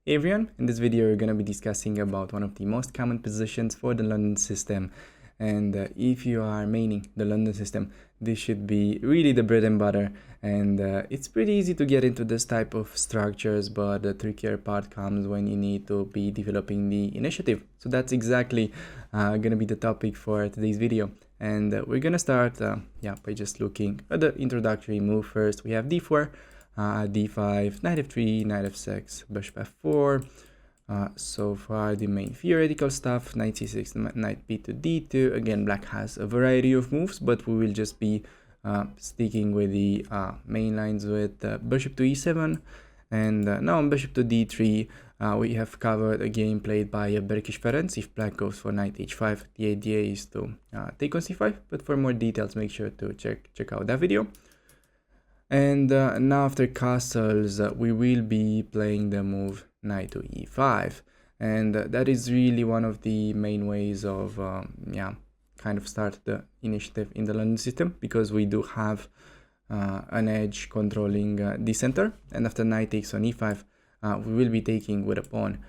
Hey everyone, in this video we're going to be discussing about one of the most common positions for the London system, and if you are maining the London system, this should be really the bread and butter, and it's pretty easy to get into this type of structures, but the trickier part comes when you need to be developing the initiative. So that's exactly going to be the topic for today's video, and we're going to start by just looking at the introductory move first. We have d4, d5, knight f3, knight f6, bishop f4. So far the main theoretical stuff, knight c6, knight b to d2. Again, black has a variety of moves, but we will just be sticking with the main lines with bishop to e7. And now on bishop to d3, we have covered a game played by Berkish Ferenc. If black goes for knight h5, the idea is to take on c5, but for more details, make sure to check out that video. And now after castles, we will be playing the move knight to e5, and that is really one of the main ways of kind of start the initiative in the London system, because we do have an edge controlling the center, and after knight takes on e5, we will be taking with a pawn,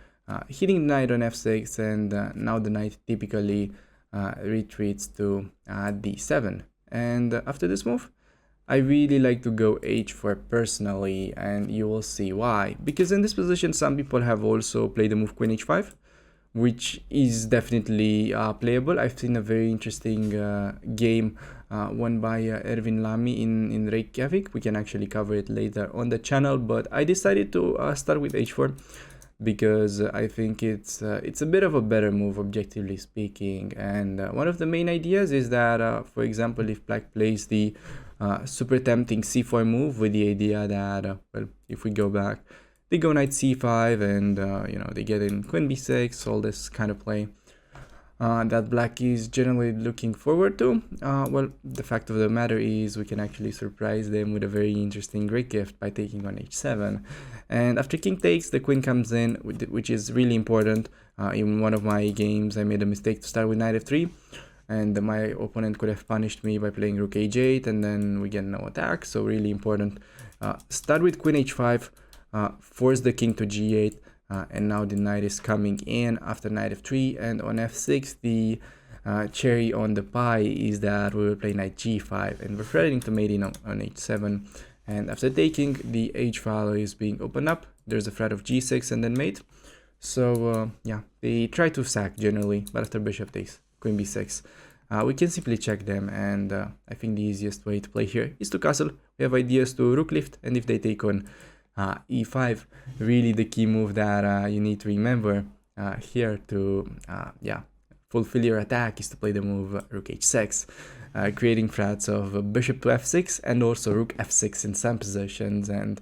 hitting the knight on f6, and now the knight typically retreats to d7. And after this move, I really like to go h4 personally, and you will see why. Because in this position, some people have also played the move queen h5, which is definitely playable. I've seen a very interesting game won by Erwin Lamy in Reykjavik. We can actually cover it later on the channel, but I decided to start with h4 because I think it's a bit of a better move, objectively speaking. And one of the main ideas is that, for example, if black plays the super tempting c4 move with the idea that, well, if we go back, they go knight c5 and, they get in queen b6, all this kind of play that black is generally looking forward to. Well, the fact of the matter is we can actually surprise them with a very interesting great gift by taking on h7. And after king takes, the queen comes in, which is really important. In one of my games, I made a mistake to start with knight f3. And my opponent could have punished me by playing rook h8, and then we get no attack. So really important. Start with queen h5, force the king to g8, and now the knight is coming in after knight f3. And on f6, the cherry on the pie is that we will play knight g5, and we're threatening to mate in on h7. And after taking, the h file is being opened up. There's a threat of g6 and then mate. So they try to sack generally, but after bishop takes queen b6, we can simply check them, and I think the easiest way to play here is to castle. We have ideas to rook lift, and if they take on e5, really the key move that you need to remember here to fulfill your attack is to play the move rook h6, creating threats of bishop to f6 and also rook f6 in some positions. And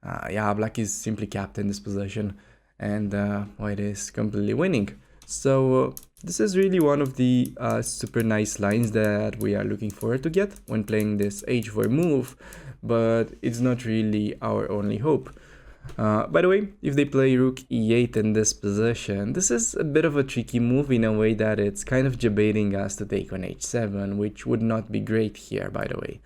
black is simply capped in this position, and white is completely winning. So this is really one of the super nice lines that we are looking forward to get when playing this h4 move, but it's not really our only hope. By the way, if they play rook e8 in this position, this is a bit of a tricky move in a way that it's kind of debating us to take on h7, which would not be great here, by the way.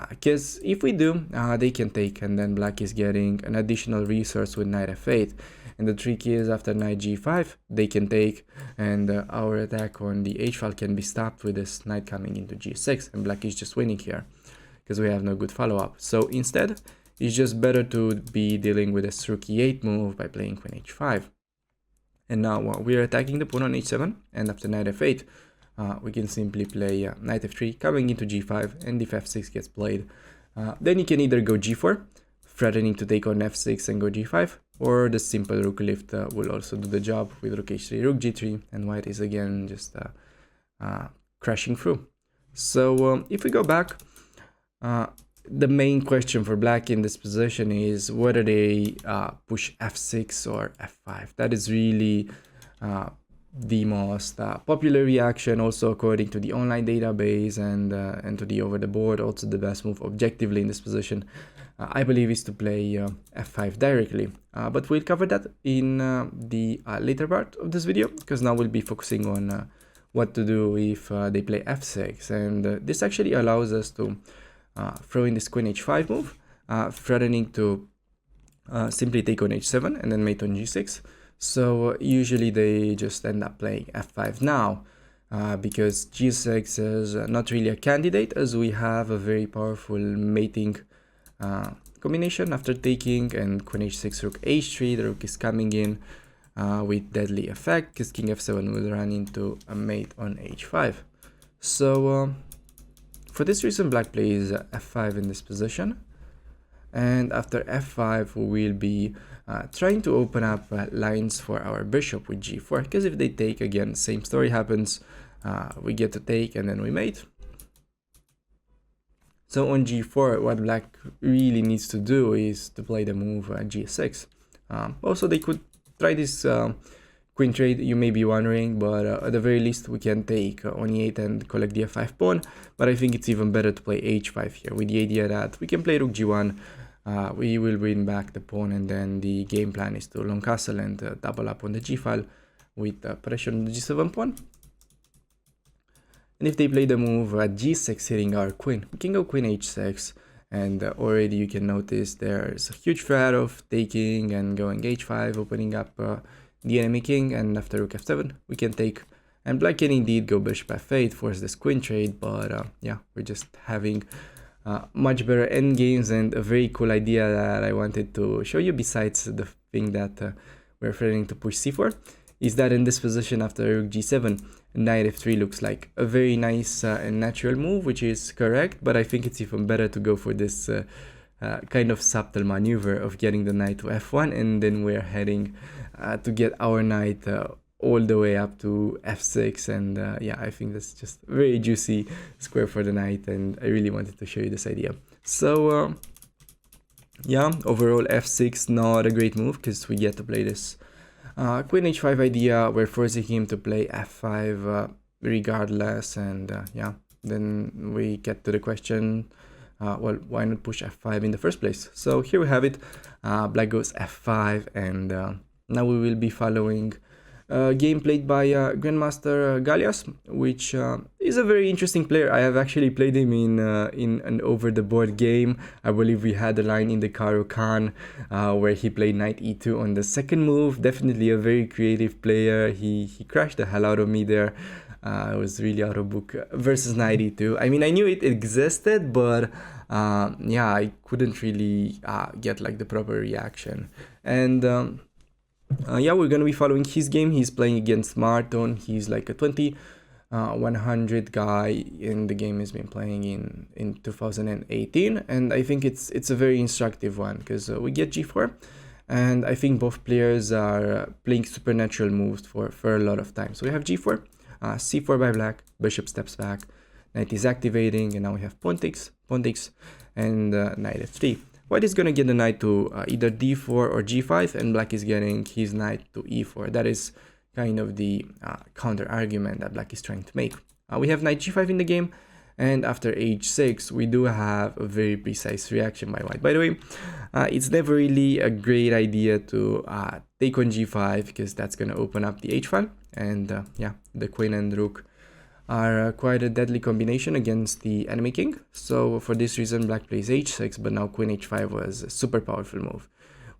Because if we do, they can take, and then black is getting an additional resource with knight f8. And the trick is after knight g5, they can take, and our attack on the h file can be stopped with this knight coming into g6, and black is just winning here because we have no good follow-up. So instead, it's just better to be dealing with this rook e8 move by playing queen h5. And now we are attacking the pawn on h7, and after knight f8, we can simply play knight f3 coming into g5, and if f6 gets played, then you can either go g4, threatening to take on f6 and go g5, or the simple rook lift will also do the job with rook h3, rook g3, and white is again just crashing through. So if we go back, the main question for black in this position is whether they push f6 or f5. That is really the most popular reaction, also according to the online database and to the over the board. Also the best move objectively in this position, I believe, is to play f5 directly, but we'll cover that in the later part of this video, because now we'll be focusing on what to do if they play f6. And this actually allows us to throw in this queen h5 move, threatening to simply take on h7 and then mate on g6. So usually they just end up playing f5 now, because g6 is not really a candidate, as we have a very powerful mating combination after taking, and queen h6, rook h3. The rook is coming in with deadly effect, because king f7 will run into a mate on h5. So for this reason, black plays f5 in this position, and after f5 we will be trying to open up lines for our bishop with g4, because if they take, again, same story happens. We get to take and then we mate. So on g4, what black really needs to do is to play the move g6. Also, they could try this queen trade, you may be wondering, but at the very least we can take on e8 and collect the f5 pawn. But I think it's even better to play h5 here, with the idea that we can play rook g1, we will win back the pawn, and then the game plan is to long castle and double up on the g file with pressure on the g7 pawn. And if they play the move g6 hitting our queen, we can go queen h6, and already you can notice there's a huge threat of taking and going h5, opening up the enemy king, and after rook f7 we can take, and black can indeed go bishop f8, force this queen trade. But yeah, we're just having much better endgames, and a very cool idea that I wanted to show you, besides the thing that we're threatening to push c4, is that in this position after rook g7, knight f3 looks like a very nice and natural move, which is correct, but I think it's even better to go for this kind of subtle maneuver of getting the knight to f1, and then we're heading to get our knight all the way up to f6, and yeah, I think that's just a very juicy square for the knight, and I really wanted to show you this idea. So yeah, overall f6 not a great move, because we get to play this queen h5 idea. We're forcing him to play f5 regardless, and yeah, then we get to the question, well, why not push f5 in the first place? So here we have it. Black goes f5, and now we will be following game played by Grandmaster Galias, which is a very interesting player. I have actually played him in an over-the-board game. I believe we had a line in the Karo Khan where he played knight e2 on the second move. Definitely a very creative player. He crashed the hell out of me there. It was really out of book versus knight e2. I mean, I knew it existed, but yeah, I couldn't really get like the proper reaction. And yeah, we're gonna be following his game. He's playing against Marton. He's like a 100 guy in the game. He's been playing in 2018, and I think it's a very instructive one, because we get g4, and I think both players are playing supernatural moves for a lot of time. So we have g4, c4 by black, bishop steps back, knight is activating, and now we have pawn takes, and knight f3. White is going to get the knight to either d4 or g5, and black is getting his knight to e4. That is kind of the counter argument that black is trying to make. We have knight g5 in the game, and after h6 we do have a very precise reaction by white. By the way, it's never really a great idea to take on g5, because that's going to open up the h file, and yeah, the queen and rook are quite a deadly combination against the enemy king. So for this reason, black plays h6, but now queen h5 was a super powerful move,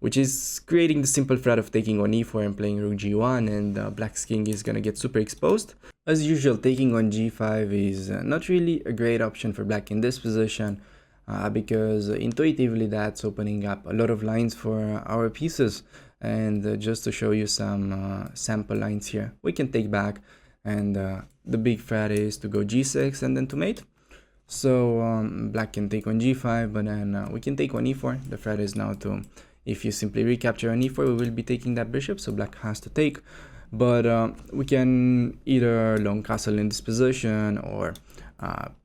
which is creating the simple threat of taking on e4 and playing rook g1, and black's king is gonna get super exposed. As usual, taking on g5 is not really a great option for black in this position, because intuitively that's opening up a lot of lines for our pieces. And just to show you some sample lines here, we can take back, and the big threat is to go g6 and then to mate. So black can take on g5, but then we can take on e4. The threat is now to, if you simply recapture on e4, we will be taking that bishop, so black has to take. But we can either long castle in this position, or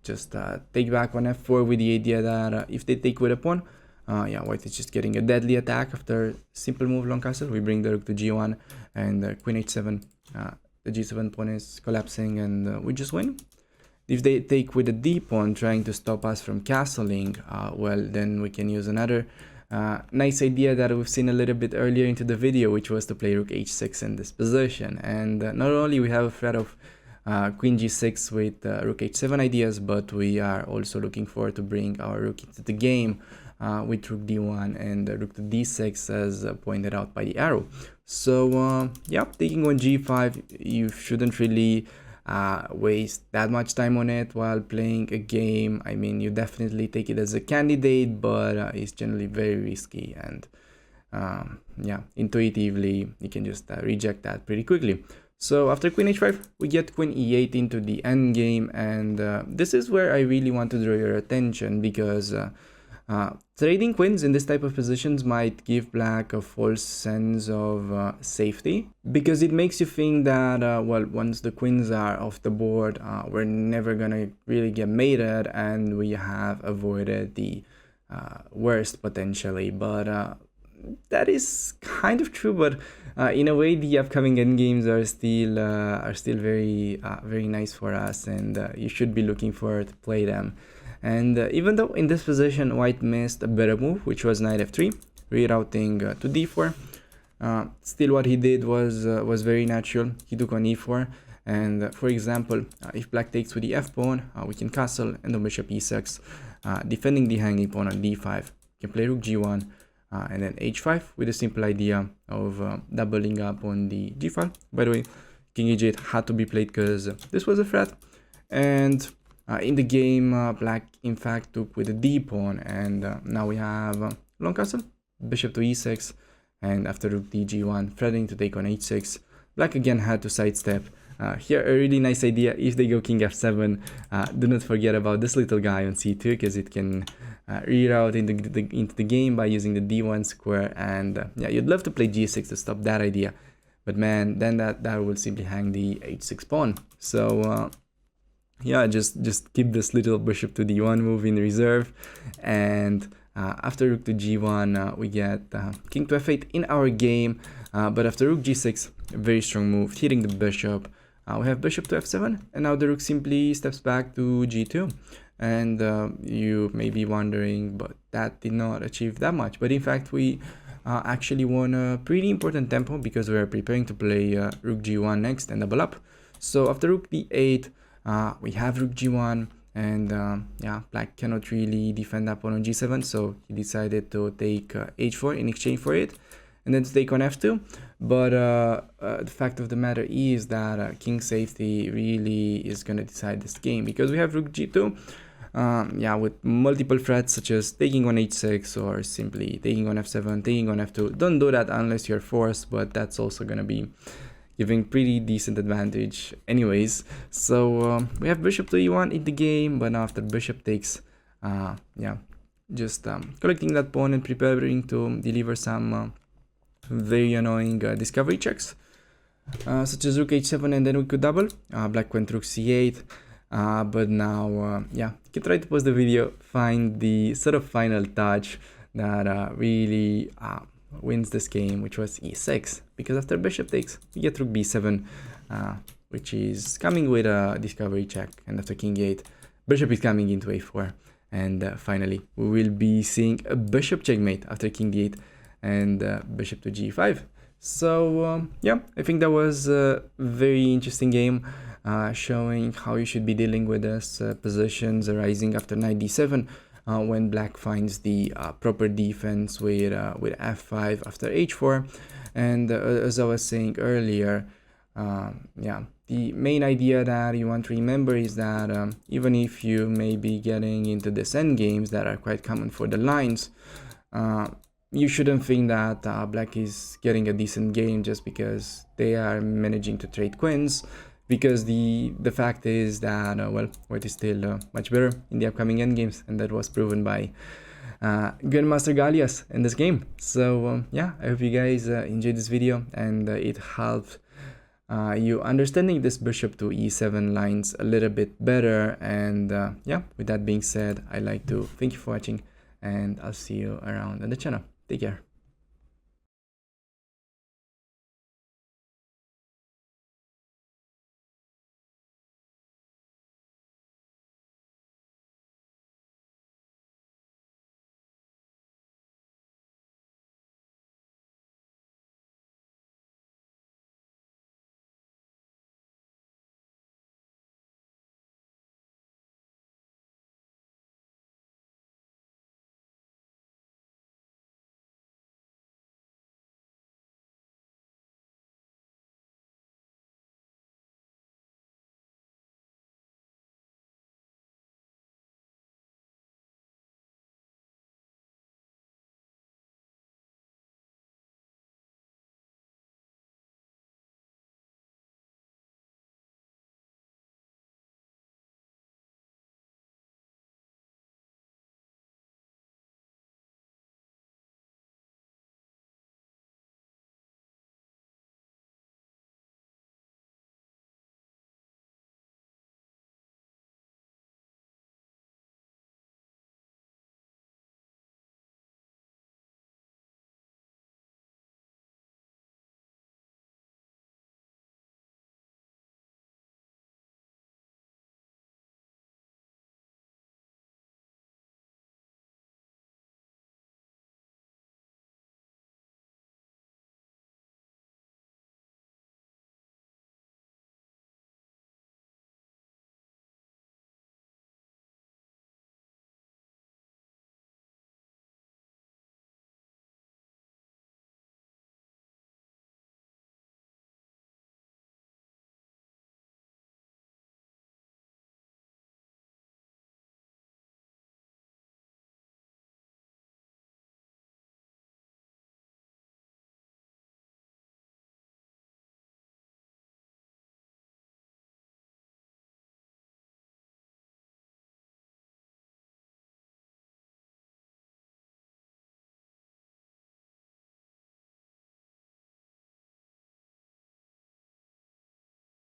just take back on f4 with the idea that if they take with a pawn, yeah, white is just getting a deadly attack after simple move long castle. We bring the rook to g1, and queen h7, the g7 pawn is collapsing, and we just win. If they take with a d pawn, trying to stop us from castling, well, then we can use another nice idea that we've seen a little bit earlier into the video, which was to play rook h6 in this position. And not only we have a threat of queen g6 with rook h7 ideas, but we are also looking forward to bring our rook into the game with rook d1 and rook to d6 as pointed out by the arrow. So yeah, taking on g5, you shouldn't really waste that much time on it while playing a game. I mean, you definitely take it as a candidate, but it's generally very risky, and yeah, intuitively you can just reject that pretty quickly. So after queen h5, we get queen e8 into the endgame, and this is where I really want to draw your attention, because trading queens in this type of positions might give black a false sense of safety, because it makes you think that, well, once the queens are off the board, we're never gonna really get mated, and we have avoided the worst potentially. But that is kind of true, but in a way the upcoming endgames are still very nice for us, and you should be looking forward to play them. And even though in this position white missed a better move, which was knight f3, rerouting to d4, still what he did was very natural. He took on e4, and for example, if black takes with the f pawn, we can castle, and the bishop e6, defending the hanging pawn on d5. You can play rook g1, and then h5 with the simple idea of doubling up on the g file. By the way, king e8 had to be played because this was a threat, and in the game black in fact took with the d pawn, and now we have long castle, bishop to e6, and after rook d g1, threatening to take on h6, black again had to sidestep. Here a really nice idea: if they go king f7, do not forget about this little guy on c2, because it can reroute into the game by using the d1 square, and yeah, you'd love to play g6 to stop that idea, but man, then that will simply hang the h6 pawn. So yeah, just keep this little bishop to d1 move in reserve, and after rook to g1, we get king to f8 in our game, but after rook g6, a very strong move, hitting the bishop. We have bishop to f7, and now the rook simply steps back to g2. And you may be wondering, but that did not achieve that much. But in fact, we actually won a pretty important tempo, because we are preparing to play rook g1 next and double up. So after rook d8, we have rook g1, and yeah, black cannot really defend that pawn on g7, so he decided to take h4 in exchange for it, and then to take on f2. But the fact of the matter is that king safety really is going to decide this game, because we have rook g2, yeah, with multiple threats such as taking on h6 or simply taking on f7, taking on f2. Don't do that unless you're forced, but that's also going to be giving pretty decent advantage anyways. So we have bishop to e1 in the game, but after bishop takes, yeah, just collecting that pawn and preparing to deliver some very annoying discovery checks, such as rook h7, and then we could double. Black went rook c8, but now yeah, you can try to pause the video, find the sort of final touch that really wins this game, which was e6, because after bishop takes, we get rook b7, which is coming with a discovery check, and after king e8, bishop is coming into a4, and finally we will be seeing a bishop checkmate after king d8 and bishop to g5. So yeah, I think that was a very interesting game, showing how you should be dealing with this positions arising after knight d7, when black finds the proper defense with f5 after h4. And as I was saying earlier, yeah, the main idea that you want to remember is that even if you may be getting into this endgames that are quite common for the lines, you shouldn't think that black is getting a decent game just because they are managing to trade queens, because the fact is that well, white is still much better in the upcoming endgames, and that was proven by Grandmaster Gallias in this game. So yeah, I hope you guys enjoyed this video, and it helped you understanding this bishop to e7 lines a little bit better. And yeah, with that being said, I'd like to thank you for watching, and I'll see you around on the channel. Take care.